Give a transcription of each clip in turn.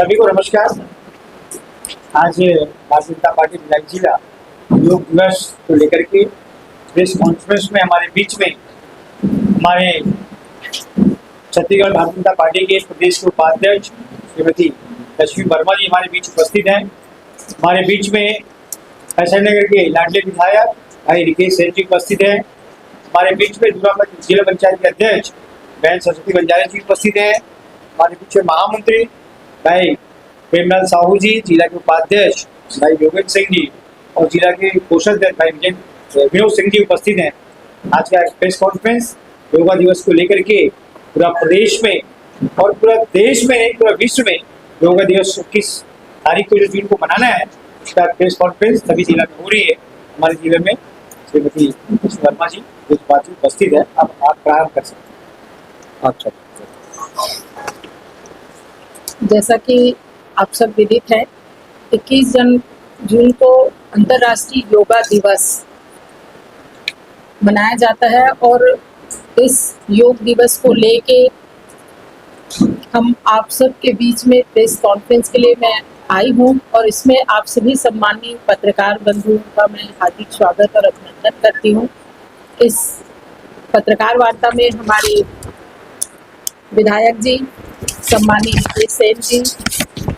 सभी को नमस्कार। आज भारतीय जनता पार्टी भिलाई जिला योग दिवस को लेकर के प्रेस कॉन्फ्रेंस में हमारे बीच में हमारे छत्तीसगढ़ भारतीय जनता पार्टी के प्रदेश के उपाध्यक्ष श्रीमती लक्ष्मी वर्मा जी हमारे बीच उपस्थित हैं। हमारे बीच में फैसल नगर के लाडले विधायक भाई रिकेश सेन जी उपस्थित हैं। हमारे बीच में दूरापत जिला पंचायत के अध्यक्ष बहन सरस्वती बंजारे जी उपस्थित हैं। हमारे बीच में महामंत्री भाई प्रेमलाल साहू जी, जिला के उपाध्यक्ष भाई योगेश सिंह जी और जिला के कोषाध्यक्ष भाई विनोद सिंह जी उपस्थित हैं। आज का प्रेस कॉन्फ्रेंस योगा दिवस को लेकर के पूरा प्रदेश में और पूरा देश में नहीं, पूरा विश्व में योगा दिवस 21 तारीख को जो जून को मनाना है, उसका प्रेस कॉन्फ्रेंस सभी जिला में हो रही है। हमारे जिले में श्रीमती वर्मा जी उपस्थित है। अब आप प्रारंभ कर सकते हैं। अच्छा, जैसा कि आप सब विदित है, 21 जून को अंतर्राष्ट्रीय योगा दिवस मनाया जाता है और इस योग दिवस को लेके हम आप सब के बीच में प्रेस कॉन्फ्रेंस के लिए मैं आई हूँ और इसमें आप सभी सम्मानीय पत्रकार बंधुओं का मैं हार्दिक स्वागत और अभिनंदन करती हूँ। इस पत्रकार वार्ता में हमारे विधायक जी सम्मानीय रिकेश सेन जी,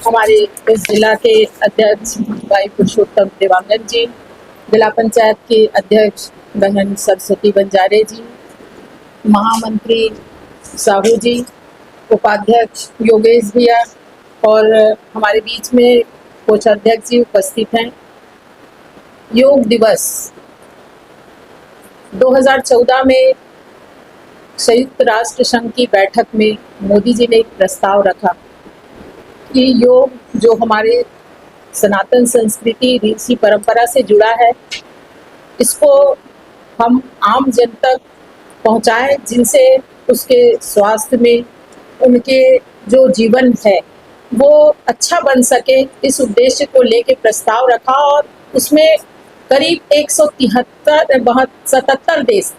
हमारे इस जिला के अध्यक्ष भाई पुरुषोत्तम देवांगन जी, जिला पंचायत के अध्यक्ष बहन सरस्वती बंजारे जी, महामंत्री साहू जी, उपाध्यक्ष योगेश भैया और हमारे बीच में कोषाध्यक्ष जी उपस्थित हैं। योग दिवस 2014 में संयुक्त राष्ट्र संघ की बैठक में मोदी जी ने एक प्रस्ताव रखा कि योग जो हमारे सनातन संस्कृति ऋषि परंपरा से जुड़ा है, इसको हम आम जन तक पहुंचाएं, जिनसे उसके स्वास्थ्य में उनके जो जीवन है वो अच्छा बन सके। इस उद्देश्य को लेके प्रस्ताव रखा और उसमें करीब 177 देश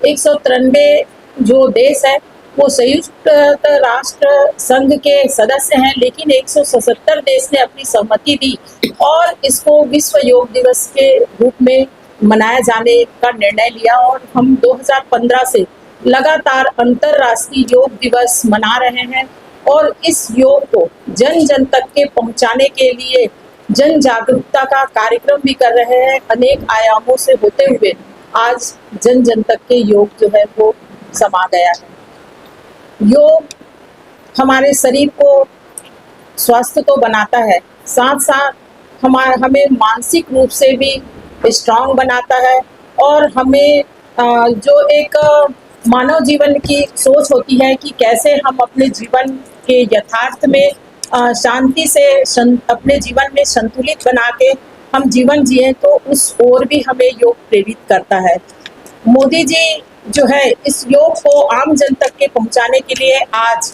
193 जो देश है वो संयुक्त राष्ट्र संघ के सदस्य हैं, लेकिन 177 देश ने अपनी सहमति दी और इसको विश्व योग दिवस के रूप में मनाया जाने का निर्णय लिया। और हम 2015 से लगातार अंतर्राष्ट्रीय योग दिवस मना रहे हैं और इस योग को जन जन तक के पहुंचाने के लिए जन जागरूकता का कार्यक्रम भी कर रहे हैं। अनेक आयामों से होते हुए आज जन जन तक के योग जो है वो समा गया है। योग हमारे शरीर को स्वस्थ तो बनाता है, साथ साथ हमें मानसिक रूप से भी स्ट्रांग बनाता है और हमें जो एक मानव जीवन की सोच होती है कि कैसे हम अपने जीवन के यथार्थ में शांति से अपने जीवन में संतुलित बना के हम जीवन जिए, तो उस ओर भी हमें योग प्रेरित करता है। मोदी जी जो है इस योग को आम जन तक के पहुंचाने के लिए आज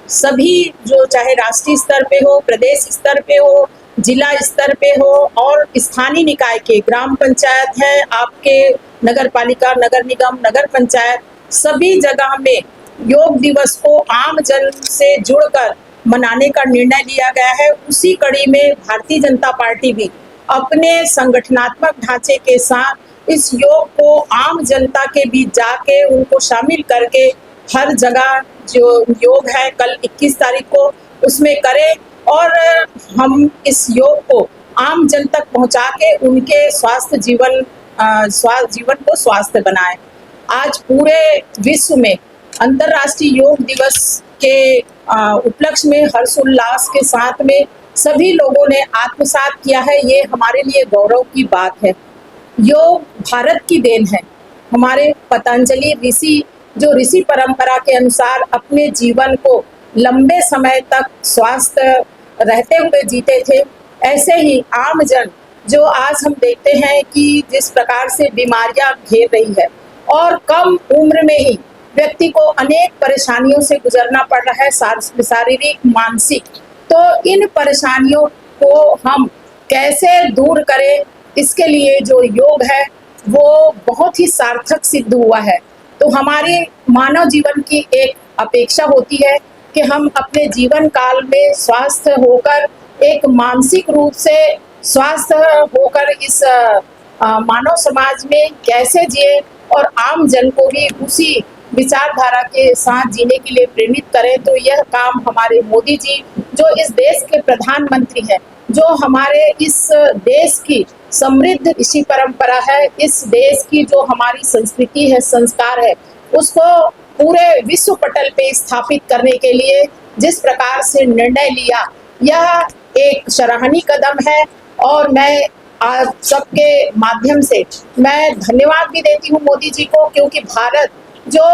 सभी जो चाहे राष्ट्रीय स्तर पे हो, प्रदेश स्तर पे हो, जिला स्तर पे हो और स्थानीय निकाय के ग्राम पंचायत है, आपके नगर पालिका, नगर निगम, नगर पंचायत, सभी जगह में योग दिवस को आम जन से जुड़कर मनाने का निर्णय लिया गया है। उसी कड़ी में भारतीय जनता पार्टी भी अपने संगठनात्मक ढांचे के साथ इस योग को आम जनता के बीच जाके उनको शामिल करके हर जगह जो योग है कल 21 तारीख को उसमें करें और हम इस योग को आम जन तक पहुंचा के उनके जीवन को स्वास्थ्य बनाएं। आज पूरे विश्व में अंतर्राष्ट्रीय योग दिवस के उपलक्ष्य में हर्षोल्लास के साथ में सभी लोगों ने आत्मसात किया है। ये हमारे लिए गौरव की बात है। योग भारत की देन है। हमारे पतंजलि ऋषि जो ऋषि परंपरा के अनुसार अपने जीवन को लंबे समय तक स्वस्थ रहते हुए जीते थे, ऐसे ही आम जन जो आज हम देखते हैं कि जिस प्रकार से बीमारियां घेर रही है और कम उम्र में ही व्यक्ति को अनेक परेशानियों से गुजरना पड़ रहा है, शारीरिक मानसिक, तो इन परेशानियों को हम कैसे दूर करें, इसके लिए जो योग है वो बहुत ही सार्थक सिद्ध हुआ है। तो हमारे मानव जीवन की एक अपेक्षा होती है कि हम अपने जीवन काल में स्वस्थ होकर, एक मानसिक रूप से स्वस्थ होकर इस मानव समाज में कैसे जिए और आम जन को भी उसी विचारधारा के साथ जीने के लिए प्रेरित करें। तो यह काम हमारे मोदी जी, जो इस देश के प्रधानमंत्री हैं, जो हमारे इस देश की समृद्ध ऋषि परंपरा है, इस देश की जो हमारी संस्कृति है, संस्कार है, उसको पूरे विश्व पटल पे स्थापित करने के लिए जिस प्रकार से निर्णय लिया, यह एक सराहनीय कदम है। और मैं आप सबके माध्यम से मैं धन्यवाद भी देती हूँ मोदी जी को, क्योंकि भारत जो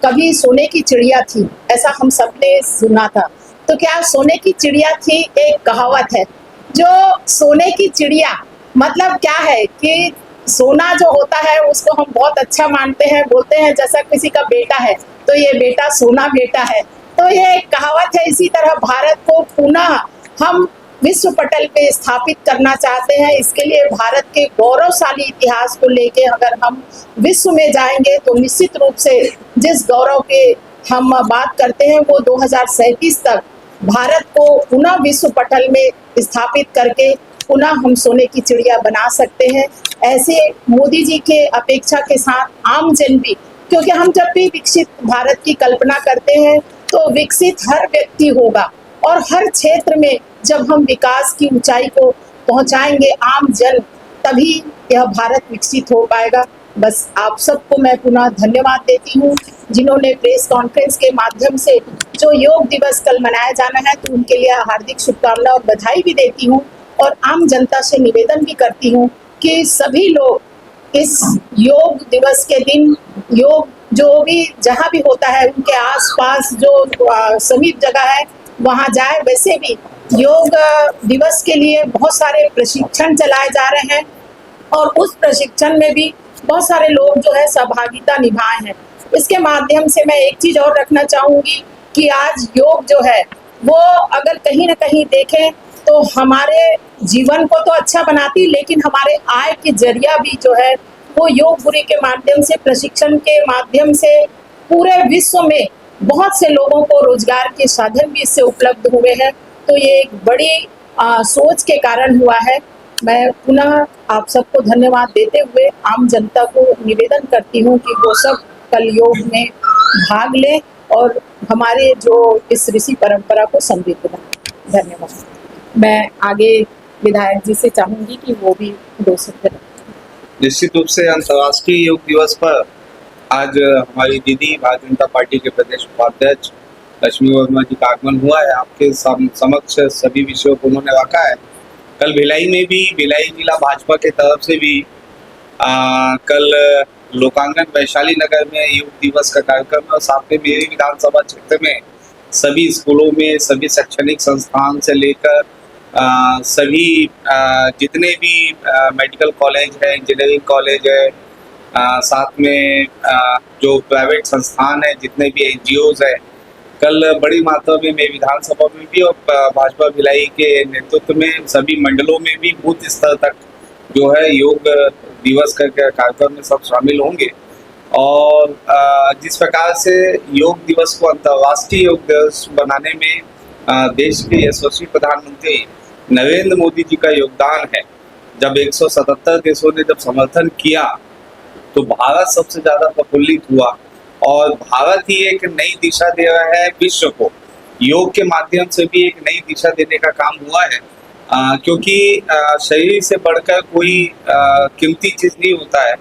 कभी सोने की चिड़िया थी, ऐसा हम सबने सुना था, तो क्या सोने की चिड़िया थी? एक कहावत है, जो सोने की चिड़िया मतलब क्या है कि सोना जो होता है उसको हम बहुत अच्छा मानते हैं, बोलते हैं जैसा किसी का बेटा है तो ये बेटा सोना बेटा है, तो ये एक कहावत है। इसी तरह भारत को पुनः हम विश्व पटल पे स्थापित करना चाहते हैं। इसके लिए भारत के गौरवशाली इतिहास को लेके अगर हम विश्व में जाएंगे तो निश्चित रूप से जिस गौरव के हम बात करते हैं वो 2037 तक भारत को पुनः विश्व पटल में स्थापित करके पुनः हम सोने की चिड़िया बना सकते हैं। ऐसे मोदी जी के अपेक्षा के साथ आम जन भी, क्योंकि हम जब भी विकसित भारत की कल्पना करते हैं तो विकसित हर व्यक्ति होगा, और हर क्षेत्र में जब हम विकास की ऊंचाई को पहुंचाएंगे आम जन, तभी यह भारत विकसित हो पाएगा। बस आप सबको मैं पुनः धन्यवाद देती हूँ, जिन्होंने प्रेस कॉन्फ्रेंस के माध्यम से जो योग दिवस कल मनाया जाना है, तो उनके लिए हार्दिक शुभकामनाएं और बधाई भी देती हूँ। और आम जनता से निवेदन भी करती हूँ कि सभी लोग इस योग दिवस के दिन योग जो भी जहाँ भी होता है उनके आसपास जो समीप जगह है वहाँ जाए। वैसे भी योग दिवस के लिए बहुत सारे प्रशिक्षण चलाए जा रहे हैं, और उस प्रशिक्षण में भी बहुत सारे लोग जो है सहभागिता निभाए हैं। इसके माध्यम से मैं एक चीज और रखना चाहूंगी कि आज योग जो है वो अगर कहीं ना कहीं देखें तो हमारे जीवन को तो अच्छा बनाती, लेकिन हमारे आय के जरिया भी जो है वो योग गुरु के माध्यम से, प्रशिक्षण के माध्यम से पूरे विश्व में बहुत से लोगों को रोजगार के साधन भी इससे उपलब्ध हुए हैं। तो ये एक बड़ी सोच के कारण हुआ है। मैं पुनः आप सबको धन्यवाद देते हुए आम जनता को निवेदन करती हूँ कि वो सब कल योग में भाग लें और हमारे जो इस ऋषि परंपरा को समृद्ध बनाएं। धन्यवाद। मैं आगे विधायक जी से चाहूंगी कि वो भी 2 शब्द रखें। निश्चित रूप से अंतर्राष्ट्रीय योग दिवस पर आज हमारी दीदी भारतीय जनता पार्टी के प्रदेश उपाध्यक्ष लक्ष्मी वर्मा जी का आगमन हुआ है। आपके समक्ष सभी विषयों को उन्होंने रखा है। कल भिलाई में भी, भिलाई जिला भाजपा के तरफ से भी कल लोकांगन वैशाली नगर में योग दिवस का कार्यक्रम है, और साथ में मेरी विधानसभा क्षेत्र में सभी स्कूलों में, सभी शैक्षणिक संस्थान से लेकर सभी जितने भी मेडिकल कॉलेज है, इंजीनियरिंग कॉलेज है, साथ में जो प्राइवेट संस्थान है, जितने भी एनजीओज है, कल बड़ी मात्रा में मैं विधानसभा में भी और भाजपा भिलाई के नेतृत्व में सभी मंडलों में भी बूथ स्तर तक जो है योग दिवस का कार्यक्रम में सब शामिल होंगे। और जिस प्रकार से योग दिवस को अंतर्राष्ट्रीय योग दिवस बनाने में देश के यशस्वी प्रधानमंत्री नरेंद्र मोदी जी का योगदान है। जब 177 देशों ने जब समर्थन किया तो भारत सबसे ज्यादा प्रफुल्लित हुआ, और भारत ही एक नई दिशा दे रहा है विश्व को। योग के माध्यम से भी एक नई दिशा देने का काम हुआ है, क्योंकि शरीर से बढ़कर कोई कीमती चीज नहीं होता है,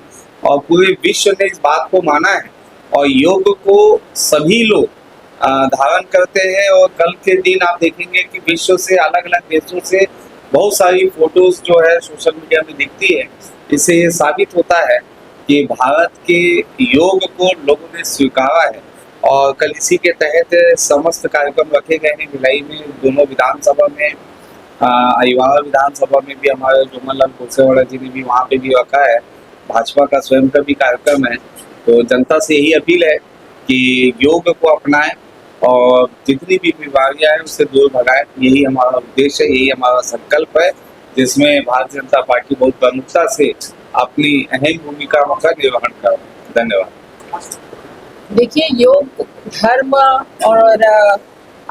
और पूरे विश्व ने इस बात को माना है, और योग को सभी लोग धारण करते हैं। और कल के दिन आप देखेंगे कि विश्व से, अलग अलग देशों से बहुत सारी फोटोज जो है सोशल मीडिया में दिखती है। इससे ये साबित होता है कि भारत के योग को लोगों ने स्वीकारा है, और कल इसी के तहत समस्त कार्यक्रम रखे गए हैं भिलाई में, दोनों विधानसभा में, अहिवारा विधानसभा में भी हमारे जोमनलाल भूसेवाड़ा जी ने भी वहाँ पे भी रखा है। भाजपा का स्वयं का भी कार्यक्रम है। तो जनता से यही अपील है कि योग को अपनाएं और जितनी भी बीमारियां हैं उससे दूर भगाएं। यही हमारा उद्देश्य है, यही हमारा संकल्प है, जिसमें भारतीय जनता पार्टी बहुत प्रमुखता से अपनी अहम भूमिका का निर्वहन कर रही है। धन्यवाद। देखिए, योग धर्म और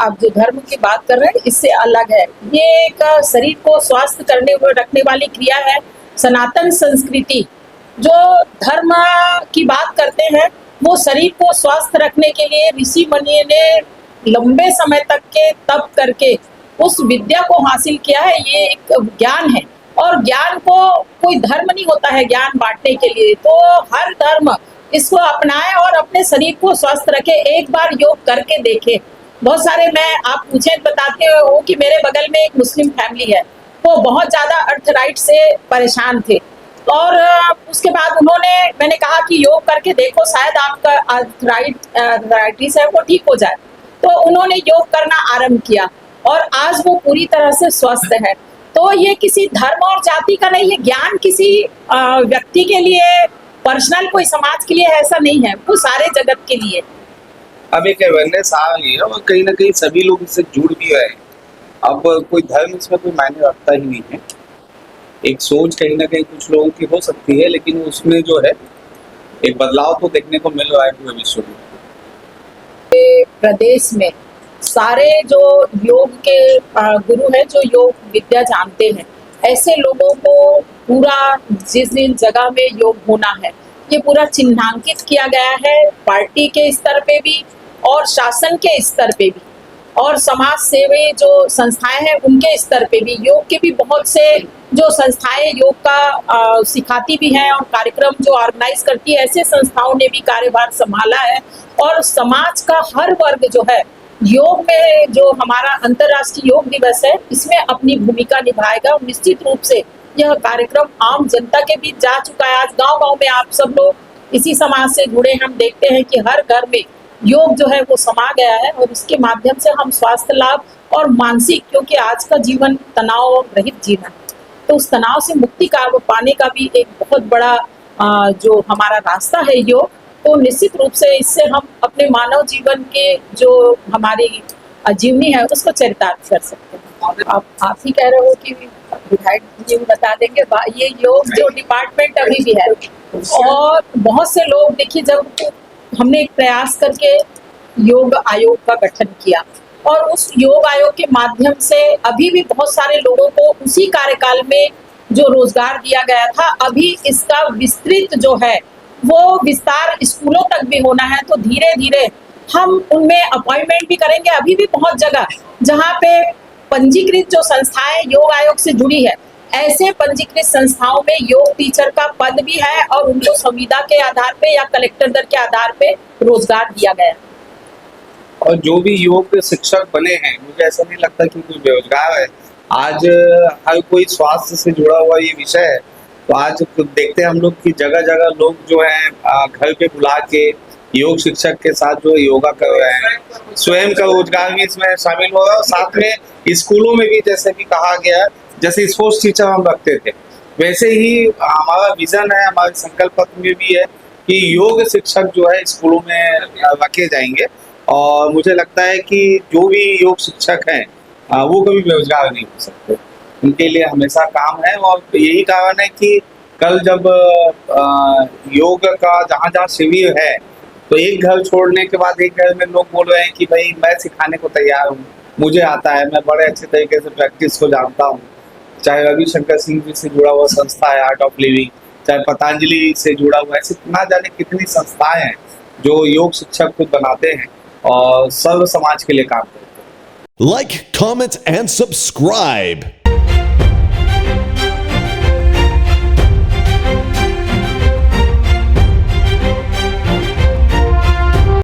आप जो धर्म की बात कर रहे हैं इससे अलग है। ये एक शरीर को स्वस्थ करने को रखने वाली क्रिया है। सनातन संस्कृति जो धर्म की बात करते हैं वो शरीर को स्वस्थ रखने के लिए ऋषि मुनि ने लंबे समय तक के तप करके उस विद्या को हासिल किया है। ये एक ज्ञान है और ज्ञान को कोई धर्म नहीं होता है ज्ञान बांटने के लिए। तो हर धर्म इसको अपनाए और अपने शरीर को स्वस्थ रखे, एक बार योग करके देखे। बहुत सारे मैं आप पूछे बताते हो कि मेरे बगल में एक मुस्लिम फैमिली है, वो बहुत ज्यादा अर्थराइटिस से परेशान थे और उसके बाद मैंने कहा कि योग करके देखो शायद आपका अर्थराइटिस है वो ठीक हो जाए। तो उन्होंने योग करना आरंभ किया और आज वो पूरी तरह से स्वस्थ है। तो ये किसी धर्म और जाति का नहीं है, ज्ञान किसी व्यक्ति के लिए पर्सनल कोई समाज के लिए ऐसा नहीं है, वो सारे जगत के लिए। अब एक अवेयरनेस आ रही है और कहीं ना कहीं सभी लोग इससे जुड़ भी रहे हैं। अब कोई धर्म इसमें कोई मायने रखता ही नहीं है। एक सोच कहीं ना कहीं कुछ लोगों की हो सकती है, लेकिन उसमें जो है एक बदलाव तो देखने को मिल रहा है पूरे विश्व में। प्रदेश में सारे जो योग के गुरु हैं जो योग विद्या जानते हैं, ऐसे लोगों को पूरा जिस दिन जगह में योग होना है ये पूरा चिन्हांकित किया गया है, पार्टी के स्तर पे भी और शासन के स्तर पे भी और समाज सेवी जो संस्थाएं हैं उनके स्तर पे भी। योग के भी बहुत से जो संस्थाएं योग का सिखाती भी हैं और कार्यक्रम जो ऑर्गेनाइज करती है, ऐसे संस्थाओं ने भी कार्यभार संभाला है और समाज का हर वर्ग जो है योग में, जो हमारा अंतर्राष्ट्रीय योग दिवस है, इसमें अपनी भूमिका निभाएगा। और निश्चित रूप से यह कार्यक्रम आम जनता के बीच जा चुका है। आज गांव-गांव में आप सब लोग इसी समाज से जुड़े, हम देखते हैं कि हर घर में योग जो है वो समा गया है और उसके माध्यम से हम स्वास्थ्य लाभ और मानसिक, क्योंकि आज का जीवन तनाव रहित जीवन है, तो उस तनाव से मुक्ति का पाने का भी एक बहुत बड़ा जो हमारा रास्ता है योग। तो निश्चित रूप से इससे हम अपने मानव जीवन के जो हमारी जीवनी है उसको चरितार्थ कर सकते हैं। आप ही कह रहे हो कि विधायक जी बता देंगे, ये योग जो डिपार्टमेंट अभी भी है और बहुत से लोग देखिए, जब हमने एक प्रयास करके योग आयोग का गठन किया और उस योग आयोग के माध्यम से अभी भी बहुत सारे लोगों को उसी कार्यकाल में जो रोजगार दिया गया था, अभी इसका विस्तृत जो है वो विस्तार स्कूलों तक भी होना है। तो धीरे धीरे हम उनमें अपॉइंटमेंट भी करेंगे। अभी भी बहुत जगह जहाँ पे पंजीकृत जो संस्थाएं योग आयोग से जुड़ी है, ऐसे पंजीकृत संस्थाओं में योग टीचर का पद भी है और उनको संविदा के आधार पे या कलेक्टर दर के आधार पे रोजगार दिया गया। और जो भी योग के शिक्षक बने हैं, मुझे ऐसा नहीं लगता कि कोई बेरोजगार है। आज हर कोई स्वास्थ्य से जुड़ा हुआ ये विषय है, तो आज देखते हैं हम लोग कि जगह जगह लोग जो हैं घर पे बुला के योग शिक्षक के साथ जो योगा कर रहे हैं। स्वयं का रोजगार भी इसमें शामिल हो रहा है और साथ में स्कूलों में भी, जैसे कि कहा गया, जैसे स्पोर्ट्स टीचर हम रखते थे, वैसे ही हमारा विजन है, हमारे संकल्प पत्र में भी है कि योग शिक्षक जो है स्कूलों में रखे जाएंगे। और मुझे लगता है कि जो भी योग शिक्षक हैं वो कभी बेरोजगार नहीं हो सकते, उनके लिए हमेशा काम है। और यही कारण है कि कल जब योग का जहाँ जहाँ शिविर है, तो एक घर छोड़ने के बाद एक घर में लोग बोल रहे हैं कि भाई मैं सिखाने को तैयार हूँ, मुझे आता है, मैं बड़े अच्छे तरीके से प्रैक्टिस को जानता हूँ। चाहे रविशंकर सिंह जी से जुड़ा हुआ संस्था है आर्ट ऑफ लिविंग, चाहे पतंजलि से जुड़ा हुआ, ऐसे ना जाने कितनी संस्थाएं हैं जो योग शिक्षक खुद बनाते हैं और सर्व समाज के लिए काम करते हैं। Like, comment, and subscribe.